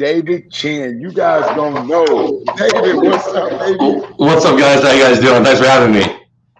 David Chen. You guys gonna know. David, what's up, baby? What's up, guys? How you guys doing? Thanks for having me.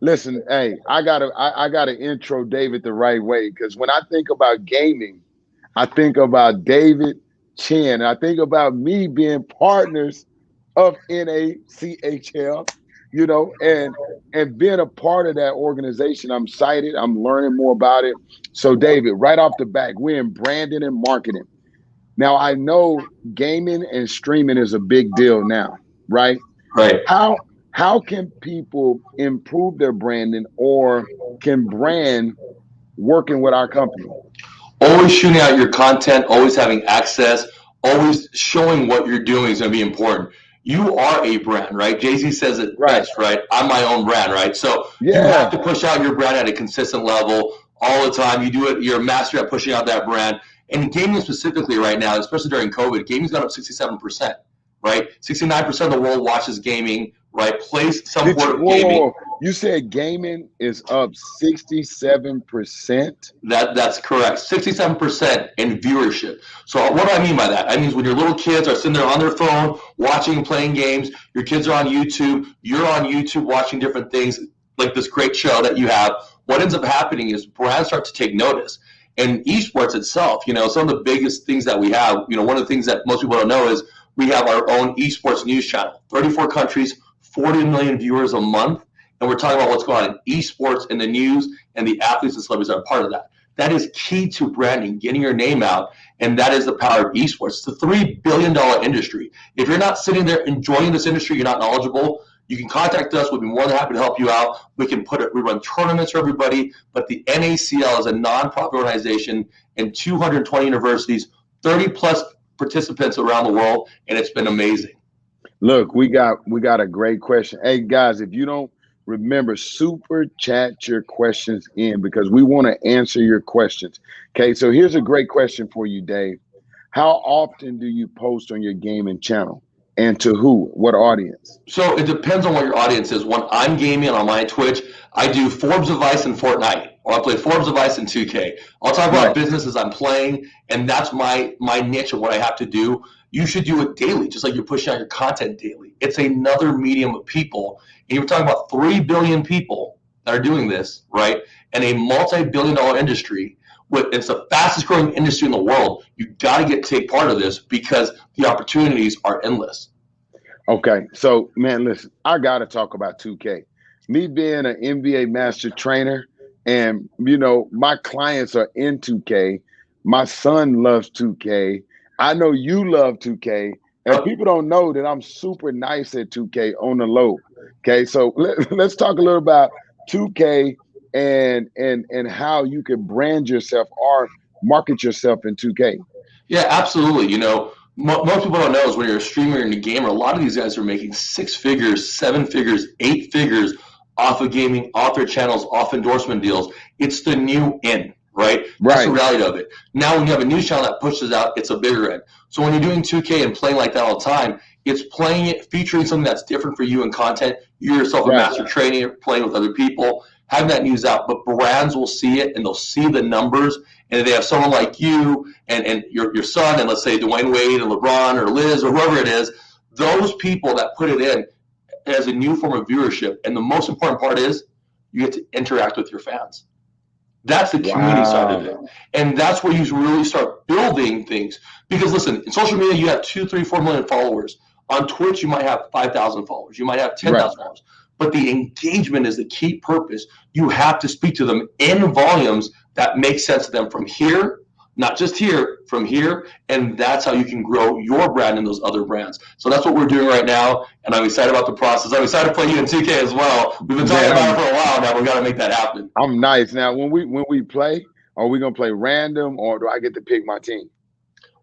Listen, hey, I gotta intro David the right way because when I think about gaming, I think about David Chen. I think about me being partners of NACHL, and being a part of that organization. I'm excited. I'm learning more about it. So, David, right off the back, we're in branding and marketing. Now, I know gaming and streaming is a big deal now, right? Right. How can people improve their branding or can brand working with our company? Always shooting out your content, always having access, always showing what you're doing is going to be important. You are a brand, right? Jay-Z says it Right. best, right? I'm my own brand, right? So you have Yeah. to push out your brand at a consistent level all the time. You do it, you're a master at pushing out that brand. And gaming specifically right now, especially during COVID, gaming's gone up 67%, right? 69% of the world watches gaming, right? Plays some Did form you of whoa, whoa, gaming. whoa. You said gaming is up 67%. That's correct. 67% in viewership. So what do I mean by that? I mean when your little kids are sitting there on their phone watching and playing games, your kids are on YouTube, you're on YouTube watching different things like this great show that you have. What ends up happening is brands start to take notice. And esports itself, some of the biggest things that we have, one of the things that most people don't know is we have our own esports news channel. 34 countries, 40 million viewers a month. And we're talking about what's going on in esports in the news and the athletes and celebrities that are part of that. That is key to branding, getting your name out, and that is the power of esports. It's a $3 billion industry. If you're not sitting there enjoying this industry, you're not knowledgeable, you can contact us. We'd be more than happy to help you out. We run tournaments for everybody, but the NACL is a nonprofit organization in 220 universities, 30 plus participants around the world, and it's been amazing. Look, we got a great question. Hey guys, if you don't remember, super chat your questions in because we want to answer your questions. Okay, so here's a great question for you, Dave. How often do you post on your gaming channel? And to who? What audience? So it depends on what your audience is. When I'm gaming on my Twitch, I do Forbes of Ice and Fortnite, or I play Forbes of Ice and 2K. I'll talk about Right. businesses I'm playing, and that's my niche of what I have to do. You should do it daily, just like you're pushing out your content daily. It's another medium of people. And you're talking about 3 billion people that are doing this, right? And a multi-billion-dollar industry. It's the fastest growing industry in the world. You got to take part of this because the opportunities are endless. Okay, so man, listen, I gotta talk about 2K. Me being an NBA master trainer, and my clients are in 2K. My son loves 2K. I know you love 2K, and people don't know that I'm super nice at 2K on the low. Okay, so let's talk a little about 2K and how you can brand yourself or market yourself in 2K. Yeah, absolutely. Most people don't know is when you're a streamer and a gamer, a lot of these guys are making 6 figures, 7 figures, 8 figures off of gaming, off their channels, off endorsement deals. It's the new in, right? That's the Right, reality of it. Now, when you have a news channel that pushes out, it's a bigger end. So when you're doing 2K and playing like that all the time, it's playing it, featuring something that's different for you in content. You yourself a right, master trainer, playing with other people, having that news out. But brands will see it and they'll see the numbers. And if they have someone like you and your son, and let's say Dwayne Wade and LeBron or Liz or whoever it is, those people that put it in as a new form of viewership. And the most important part is you get to interact with your fans. That's the community side of it. wow, And that's where you really start building things. Because listen, in social media, you have 2, 3, 4 million followers. On Twitch, you might have 5,000 followers. You might have right. 10,000 followers. But the engagement is the key purpose. You have to speak to them in volumes that make sense to them from here, not just here, from here. And that's how you can grow your brand and those other brands. So that's what we're doing right now. And I'm excited about the process. I'm excited to play you in 2K as well. We've been talking Man, about it for a while now. We've got to make that happen. I'm nice. Now, when we play, are we gonna play random or do I get to pick my team?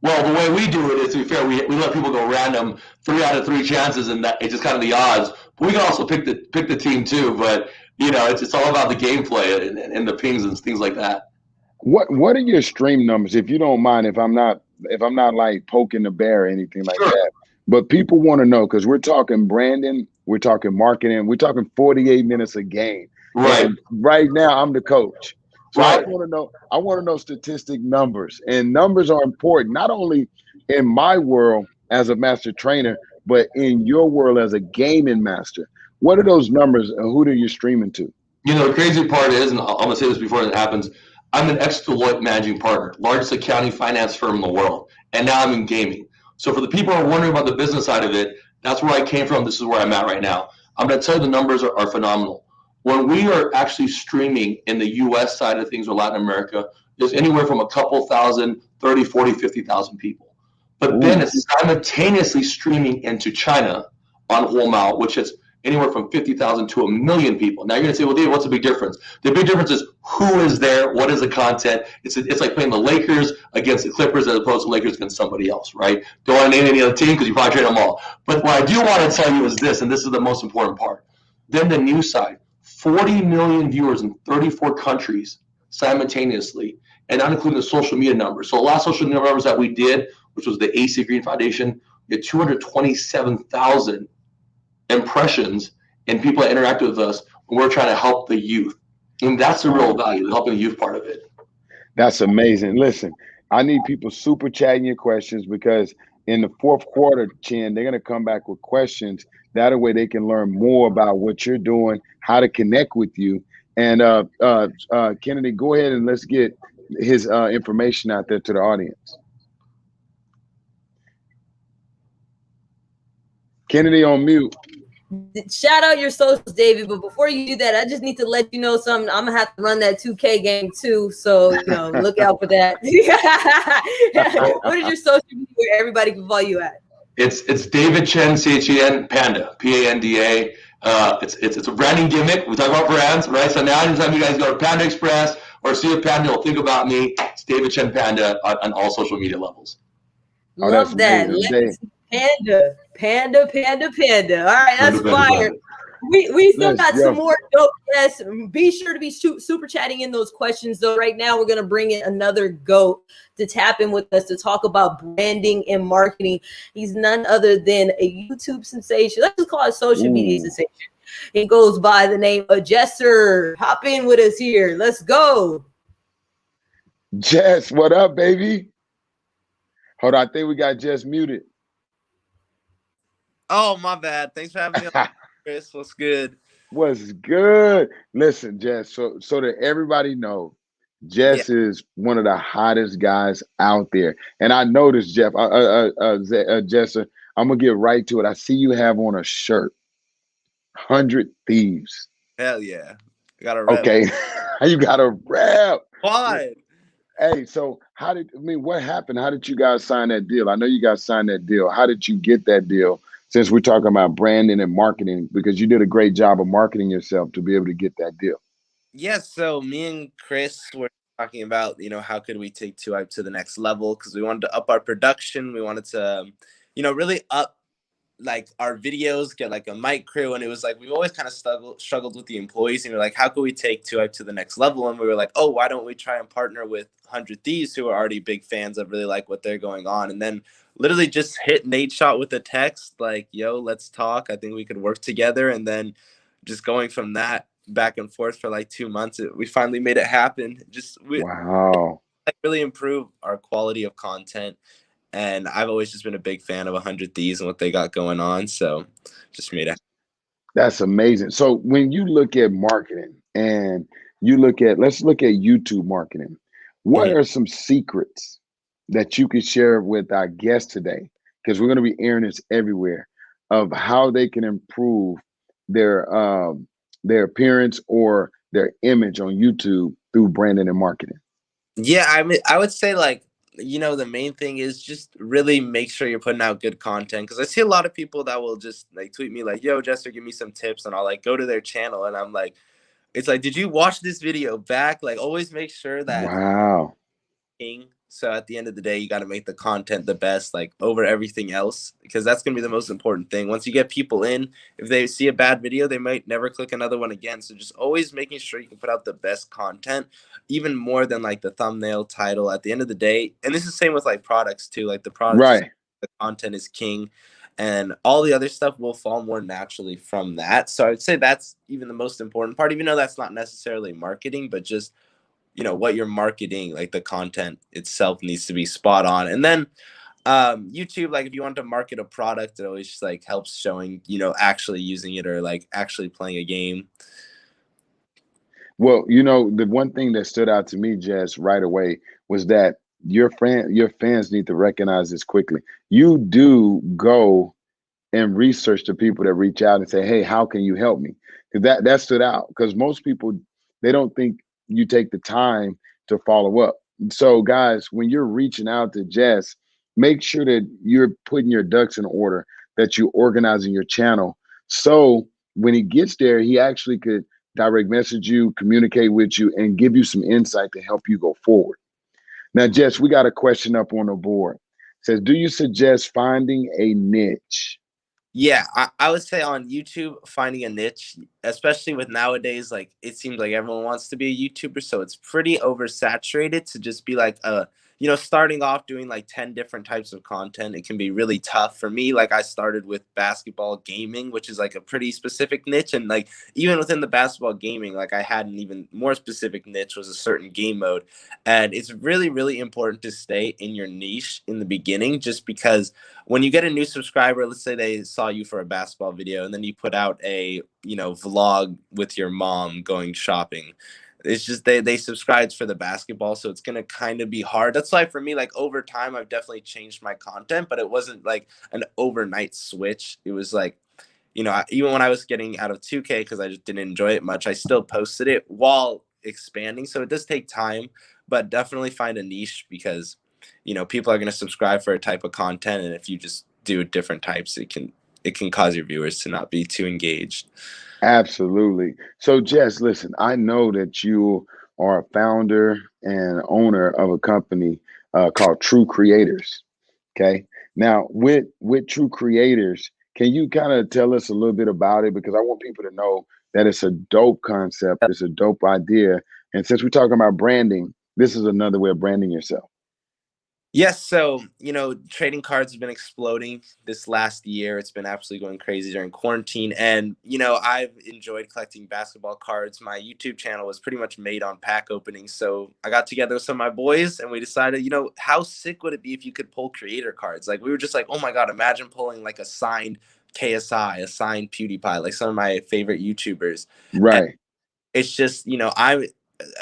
Well, the way we do it is, to be fair, we let people go random, 3 out of 3 chances, and that it's just kind of the odds. But we can also pick the team too. But it's all about the gameplay and the pings and things like that. What are your stream numbers, if you don't mind, if I'm not like poking the bear or anything like Sure. that. But people want to know because we're talking branding, we're talking marketing, we're talking 48 minutes a game. Right. And right now I'm the coach. So I Right. want to know statistic numbers. And numbers are important, not only in my world as a master trainer, but in your world as a gaming master. What are those numbers and who are you streaming to? The crazy part is, and I'm going to say this before it happens, I'm an ex-Deloitte managing partner, largest accounting finance firm in the world, and now I'm in gaming. So for the people who are wondering about the business side of it, that's where I came from. This is where I'm at right now. I'm going to tell you the numbers are phenomenal. When we are actually streaming in the U.S. side of things or Latin America, there's anywhere from a couple thousand, 30, 40, 50,000 people. But then Ooh, it's simultaneously streaming into China on Huomao, which is anywhere from 50,000 to 1,000,000 people. Now you're going to say, well, David, what's the big difference? The big difference is who is there, what is the content. It's like playing the Lakers against the Clippers as opposed to Lakers against somebody else, right? Don't want to name any other team because you probably trade them all. But what I do want to tell you is this, and this is the most important part. Then the news side, 40 million viewers in 34 countries simultaneously, and not including the social media numbers. So the last social media numbers that we did, which was the AC Green Foundation, we had 227,000 impressions and people that interact with us when we're trying to help the youth. And that's the real wow. value, helping the youth part of it. That's amazing. Listen, I need people super chatting your questions because in the fourth quarter, Chin, they're going to come back with questions. That way they can learn more about what you're doing, how to connect with you. And Kennedy, go ahead and let's get his information out there to the audience. Kennedy on mute. Shout out your socials, David. But before you do that, I just need to let you know something. I'm gonna have to run that 2K game too, so look out for that. What is your social media where everybody can follow you at? It's David Chen, Chen, Panda, Panda. It's a branding gimmick. We talk about brands, right? So now anytime you guys go to Panda Express or see a Panda, you'll think about me. It's David Chen Panda on all social media levels. Oh, that's Love that. amazing. Legacy Panda. All right, that's fire. We still Let's got some go. more dope guests. Be sure to be super chatting in those questions though. Right now, we're gonna bring in another GOAT to tap in with us to talk about branding and marketing. He's none other than a YouTube sensation. Let's just call it social media Ooh, sensation. He goes by the name of Jesser. Hop in with us here. Let's go. Jess, what up, baby? Hold on, I think we got Jess muted. Oh, my bad. Thanks for having me on, Chris. What's good? What's good? Listen, Jess, so that everybody know, Yeah. Jess is one of the hottest guys out there. And I noticed, Jess, I'm gonna get right to it. I see you have on a shirt, 100 Thieves. Hell yeah. I got a rep. Okay, you got a rap. Why? Hey, so what happened? How did you guys sign that deal? I know you guys signed that deal. How did you get that deal? Since we're talking about branding and marketing, because you did a great job of marketing yourself to be able to get that deal. Yeah, so me and Chris were talking about, how could we take 2 to the next level? Because we wanted to up our production. We wanted to, really up like our videos, get like a mic crew, and it was like we've always kind of struggled with the employees, and we're like, how can we take 2 to the next level? And we were like, oh, why don't we try and partner with 100 Thieves, who are already big fans of really like what they're going on? And then literally just hit Nate Shot with a text like, yo, let's talk, I think we could work together. And then just going from that back and forth for like 2 months, we finally made it happen. We Wow. like really improve our quality of content, and I've always just been a big fan of 100 Thieves and what they got going on. So just made it. That's amazing. So when you look at marketing and let's look at YouTube marketing, what Mhm. are some secrets that you could share with our guests today? Because we're going to be airing this everywhere of how they can improve their their appearance or their image on YouTube through branding and marketing. Yeah, I mean, I would say like, the main thing is just really make sure you're putting out good content. Because I see a lot of people that will just like tweet me like, yo, Jester, give me some tips. And I'll like go to their channel and I'm like, it's like, did you watch this video back? Like always make sure that Wow. king. So at the end of the day, you got to make the content the best, like over everything else, because that's going to be the most important thing. Once you get people in, if they see a bad video, they might never click another one again. So just always making sure you can put out the best content, even more than like the thumbnail title at the end of the day. And this is the same with like products too. Like the products, Right. the content is king, and all the other stuff will fall more naturally from that. So I would say that's even the most important part, even though that's not necessarily marketing, but just what you're marketing, like the content itself needs to be spot on. And then YouTube, like if you want to market a product, it always just like helps showing, actually using it or like actually playing a game. Well, the one thing that stood out to me, Jess, right away was that your fans need to recognize this quickly. You do go and research the people that reach out and say, "Hey, how can you help me?" Because that stood out. Because most people, they don't think you take the time to follow up. So, guys, when you're reaching out to Jess, make sure that you're putting your ducks in order, that you're organizing your channel. So when he gets there, he actually could direct message you, communicate with you, and give you some insight to help you go forward. Now, Jess, we got a question up on the board. It says, do you suggest finding a niche? Yeah, I would say on YouTube, finding a niche, especially with nowadays, like it seems like everyone wants to be a YouTuber. So it's pretty oversaturated to just be like, starting off doing like 10 different types of content. It can be really tough for me. Like I started with basketball gaming, which is like a pretty specific niche. And like even within the basketball gaming, like I had an even more specific niche, was a certain game mode. And it's really, really important to stay in your niche in the beginning, just because when you get a new subscriber, let's say they saw you for a basketball video and then you put out a, vlog with your mom going shopping. It's just they subscribed for the basketball, so it's gonna kind of be hard. That's why for me, like over time, I've definitely changed my content, but it wasn't like an overnight switch. It was like, even when I was getting out of 2K because I just didn't enjoy it much, I still posted it while expanding. So it does take time, but definitely find a niche because people are going to subscribe for a type of content, and if you just do different types, it can cause your viewers to not be too engaged. Absolutely. So, Jess, listen, I know that you are a founder and owner of a company called True Creators. Okay. Now, with True Creators, can you kind of tell us a little bit about it? Because I want people to know that it's a dope concept, it's a dope idea. And since we're talking about branding, this is another way of branding yourself. Yes, so trading cards have been exploding this last year. It's been absolutely going crazy during quarantine, and I've enjoyed collecting basketball cards. My YouTube channel was pretty much made on pack openings, so I got together with some of my boys, and we decided, how sick would it be if you could pull creator cards? Like we were just like, oh my god, imagine pulling like a signed KSI, a signed PewDiePie, like some of my favorite YouTubers. And Right. it's just I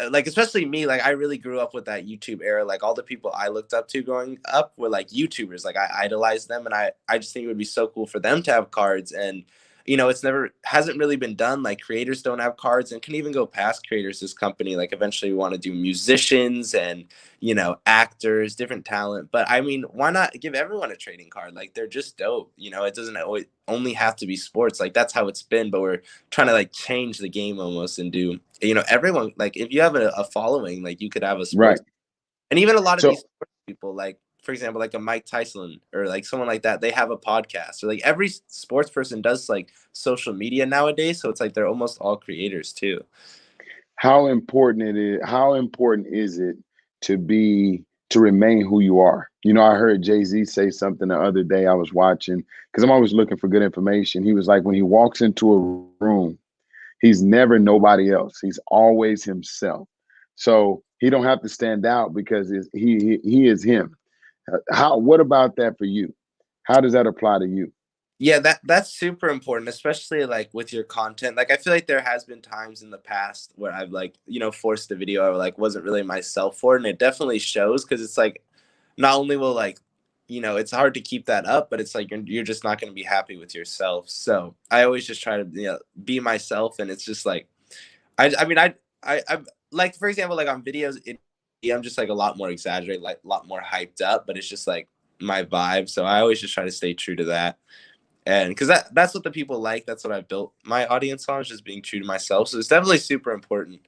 like, especially me, like I really grew up with that YouTube era. Like all the people I looked up to growing up were like YouTubers. Like I idolized them, and I just think it would be so cool for them to have cards. And it's hasn't really been done. Like creators don't have cards, and can even go past creators. This company, like eventually we want to do musicians and actors, different talent. But I mean, why not give everyone a trading card? Like they're just dope. It doesn't always only have to be sports. Like that's how it's been, but we're trying to like change the game almost and do everyone, like if you have a following, like you could have a Right. sports, and even a lot of So these sports people, like for example like a Mike Tyson or like someone like that, they have a podcast, or like every sports person does like social media nowadays, so it's like they're almost all creators too. how important is it to remain who you are? I heard Jay-Z say something the other day. I was watching because I'm always looking for good information. He was like, when he walks into a room, he's never nobody else. He's always himself. So he don't have to stand out because he is him. What about that for you? How does that apply to you? Yeah, that's super important, especially like with your content. Like I feel like there has been times in the past where I've like, forced a video I like wasn't really myself for, and it definitely shows because it's like not only will like, it's hard to keep that up, but it's like you're just not going to be happy with yourself. So I always just try to be myself, and it's just like I mean I'm like, for example, like on videos I'm just like a lot more exaggerated, like a lot more hyped up, but it's just like my vibe. So I always just try to stay true to that. And because that's what the people like, that's what I built my audience on, is just being true to myself. So it's definitely super important,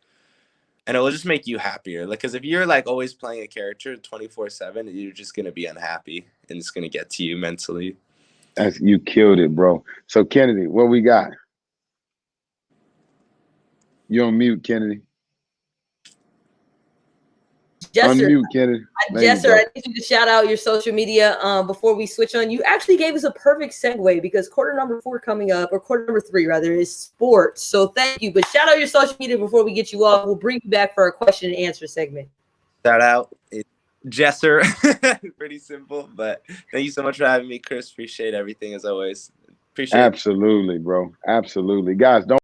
and it will just make you happier. Like, because if you're like always playing a character 24/7, you're just gonna be unhappy, and it's gonna get to you mentally. You killed it, bro. So Kennedy, what we got? You on mute, Kennedy? Jesser, Unmute, Kennedy. There you Jesser, go. I need you to shout out your social media before we switch on. You actually gave us a perfect segue because quarter number 4 coming up, or quarter number 3 rather, is sports. So thank you. But shout out your social media before we get you off. We'll bring you back for our question and answer segment. Shout out. It's Jesser. Pretty simple, but thank you so much for having me, Chris. Appreciate everything as always. Appreciate it. Absolutely, bro. Absolutely. Guys, don't